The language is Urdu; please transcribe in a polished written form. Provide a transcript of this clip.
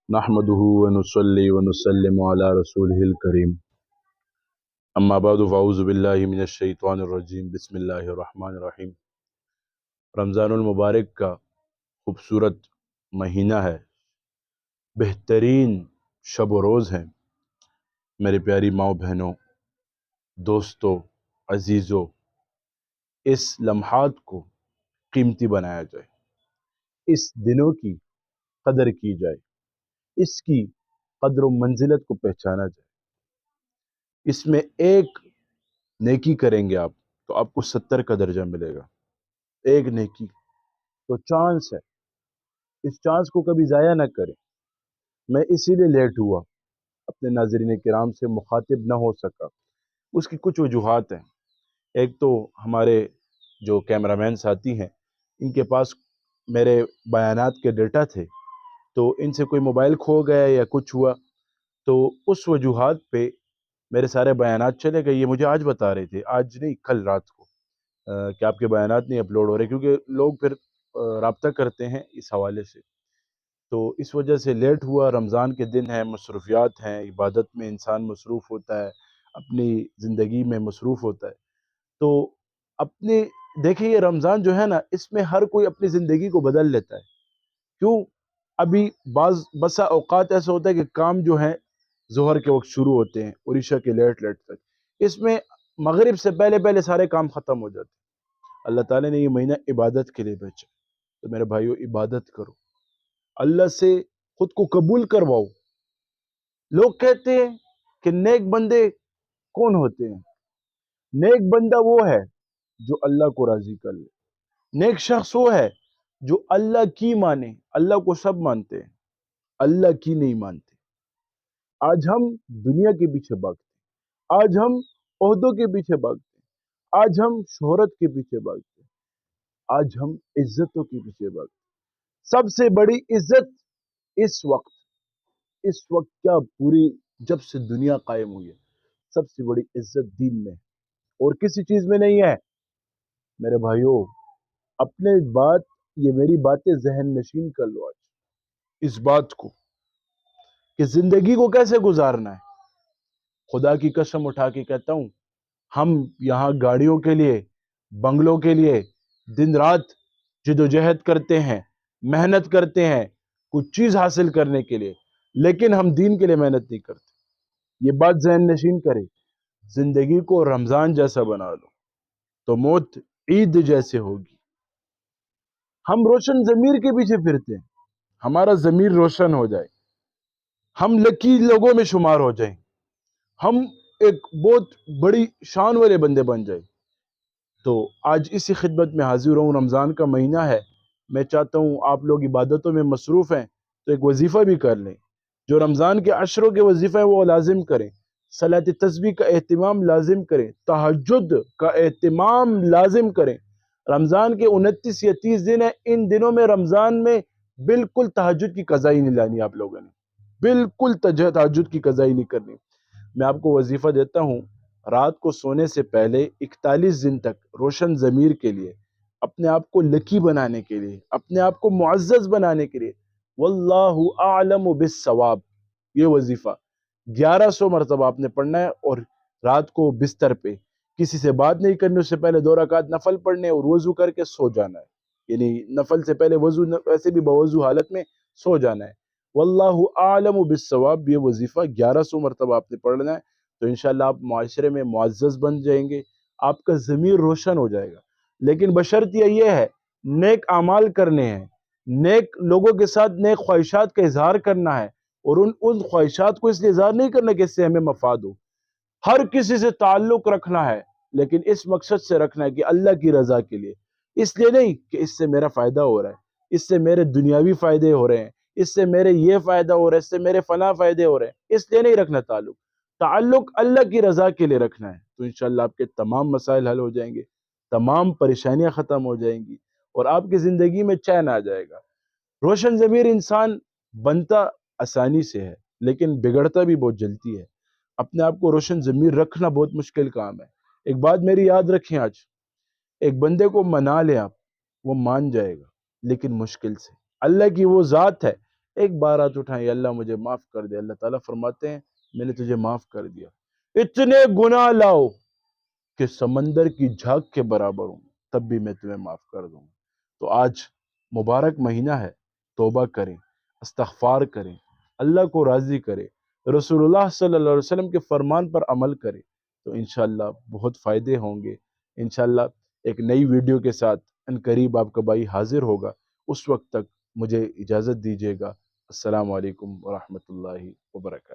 نحمده ونصلي ونسلم على رسوله الكريم اما بعد فاعوذ باللہ من الشیطان الرجیم بسم اللہ الرحمن الرحیم۔ رمضان المبارک کا خوبصورت مہینہ ہے، بہترین شب و روز ہیں۔ میرے پیاری ماؤں بہنوں، دوستوں، عزیزوں، اس لمحات کو قیمتی بنایا جائے، اس دنوں کی قدر کی جائے، اس کی قدر و منزلت کو پہچانا جائے۔ اس میں ایک نیکی کریں گے آپ تو آپ کو 70 کا درجہ ملے گا۔ ایک نیکی تو چانس ہے، اس چانس کو کبھی ضائع نہ کریں۔ میں اسی لیے لیٹ ہوا، اپنے ناظرین کرام سے مخاطب نہ ہو سکا۔ اس کی کچھ وجوہات ہیں۔ ایک تو ہمارے جو کیمرامین ساتھی ہیں، ان کے پاس میرے بیانات کے ڈیٹا تھے، تو ان سے کوئی موبائل کھو گیا یا کچھ ہوا، تو اس وجوہات پہ میرے سارے بیانات چلے گئے۔ یہ مجھے آج بتا رہے تھے، آج نہیں کل رات کو، کہ آپ کے بیانات نہیں اپلوڈ ہو رہے، کیونکہ لوگ پھر رابطہ کرتے ہیں اس حوالے سے۔ تو اس وجہ سے لیٹ ہوا۔ رمضان کے دن ہیں، مصروفیات ہیں، عبادت میں انسان مصروف ہوتا ہے، اپنی زندگی میں مصروف ہوتا ہے۔ تو اپنی دیکھیں، یہ رمضان جو ہے نا، اس میں ہر کوئی اپنی زندگی کو بدل لیتا ہے۔ کیوں؟ ابھی بسا اوقات ایسا ہوتا ہے کہ کام جو ہیں ظہر کے وقت شروع ہوتے ہیں اور عشاء کے لیٹ تک، اس میں مغرب سے پہلے سارے کام ختم ہو جاتے ہیں۔ اللہ تعالیٰ نے یہ مہینہ عبادت کے لیے بھیجا، تو میرے بھائیو عبادت کرو، اللہ سے خود کو قبول کرواؤ۔ لوگ کہتے ہیں کہ نیک بندے کون ہوتے ہیں؟ نیک بندہ وہ ہے جو اللہ کو راضی کر لے۔ نیک شخص وہ ہے جو اللہ کی مانے۔ اللہ کو سب مانتے ہیں، اللہ کی نہیں مانتے۔ آج ہم دنیا کے پیچھے بھاگتے ہیں، آج ہم عہدوں کے پیچھے بھاگتے ہیں، آج ہم شہرت کے پیچھے بھاگتے ہیں، آج ہم عزتوں کے پیچھے بھاگتے ہیں۔ سب سے بڑی عزت اس وقت کیا، پوری جب سے دنیا قائم ہوئی ہے، سب سے بڑی عزت دین میں ہے اور کسی چیز میں نہیں ہے۔ میرے بھائیوں، اپنے یہ میری باتیں ذہن نشین کر لو آج، اس بات کو کہ زندگی کو کیسے گزارنا ہے۔ خدا کی قسم اٹھا کے کہتا ہوں، ہم یہاں گاڑیوں کے لیے، بنگلوں کے لیے دن رات جد و جہد کرتے ہیں، محنت کرتے ہیں کچھ چیز حاصل کرنے کے لیے، لیکن ہم دین کے لیے محنت نہیں کرتے۔ یہ بات ذہن نشین کرے۔ زندگی کو رمضان جیسا بنا لو تو موت عید جیسے ہوگی۔ ہم روشن ضمیر کے پیچھے پھرتے ہیں، ہمارا ضمیر روشن ہو جائے، ہم لکی لوگوں میں شمار ہو جائیں، ہم ایک بہت بڑی شان والے بندے بن جائیں۔ تو آج اسی خدمت میں حاضر ہوں۔ رمضان کا مہینہ ہے، میں چاہتا ہوں آپ لوگ عبادتوں میں مصروف ہیں تو ایک وظیفہ بھی کر لیں۔ جو رمضان کے عشروں کے وظیفہ ہیں وہ لازم کریں، صلاۃ تسبیح کا اہتمام لازم کریں، تہجد کا اہتمام لازم کریں۔ رمضان کے 29 یا 30 دن ہیں، ان دنوں میں رمضان میں بالکل تہجد کی قضائی نہیں لانی آپ لوگوں نے، بالکل تہجد کی قضائی نہیں کرنی۔ میں آپ کو وظیفہ دیتا ہوں، رات کو سونے سے پہلے 41 دن تک روشن ضمیر کے لیے، اپنے آپ کو لکی بنانے کے لیے، اپنے آپ کو معزز بنانے کے لیے، واللہ اعلم بالصواب، یہ وظیفہ 1100 مرتبہ آپ نے پڑھنا ہے، اور رات کو بستر پہ کسی سے بات نہیں کرنی، اس سے پہلے 2 رکعت نفل پڑھنے اور وضو کر کے سو جانا ہے، یعنی نفل سے پہلے وضو، ویسے بھی بوضو حالت میں سو جانا ہے۔ واللہ اعلم بالصواب، یہ وظیفہ 1100 مرتبہ آپ نے پڑھنا ہے، تو انشاءاللہ آپ معاشرے میں معزز بن جائیں گے، آپ کا ضمیر روشن ہو جائے گا۔ لیکن بشرطیہ یہ ہے، نیک اعمال کرنے ہیں، نیک لوگوں کے ساتھ نیک خواہشات کا اظہار کرنا ہے، اور ان خواہشات کو اس لیے اظہار نہیں کرنا کہ اس سے ہمیں مفاد ہو۔ ہر کسی سے تعلق رکھنا ہے، لیکن اس مقصد سے رکھنا ہے کہ اللہ کی رضا کے لیے، اس لیے نہیں کہ اس سے میرا فائدہ ہو رہا ہے، اس سے میرے دنیاوی فائدے ہو رہے ہیں، اس سے میرے یہ فائدہ ہو رہا ہے، اس سے میرے فلاں فائدے ہو رہے ہیں، اس لیے نہیں رکھنا تعلق۔ تعلق اللہ کی رضا کے لیے رکھنا ہے، تو انشاءاللہ آپ کے تمام مسائل حل ہو جائیں گے، تمام پریشانیاں ختم ہو جائیں گی، اور آپ کی زندگی میں چین آ جائے گا۔ روشن ضمیر انسان بنتا آسانی سے ہے، لیکن بگڑتا بھی بہت جلدی ہے۔ اپنے آپ کو روشن ضمیر رکھنا بہت مشکل کام ہے۔ ایک بات میری یاد رکھیں آج، ایک بندے کو منا لیں آپ، وہ مان جائے گا، لیکن مشکل سے۔ اللہ کی وہ ذات ہے ایک بار ہاتھ اٹھائیں، اللہ مجھے معاف کر دے، اللہ تعالیٰ فرماتے ہیں میں نے تجھے معاف کر دیا۔ اتنے گناہ لاؤ کہ سمندر کی جھاگ کے برابر ہوں، تب بھی میں تمہیں معاف کر دوں۔ تو آج مبارک مہینہ ہے، توبہ کریں، استغفار کریں، اللہ کو راضی کریں، رسول اللہ صلی اللہ علیہ وسلم کے فرمان پر عمل کریں، تو انشاءاللہ بہت فائدے ہوں گے۔ انشاءاللہ ایک نئی ویڈیو کے ساتھ ان قریب آپ کا بھائی حاضر ہوگا۔ اس وقت تک مجھے اجازت دیجیے گا۔ السلام علیکم ورحمۃ اللہ وبرکاتہ۔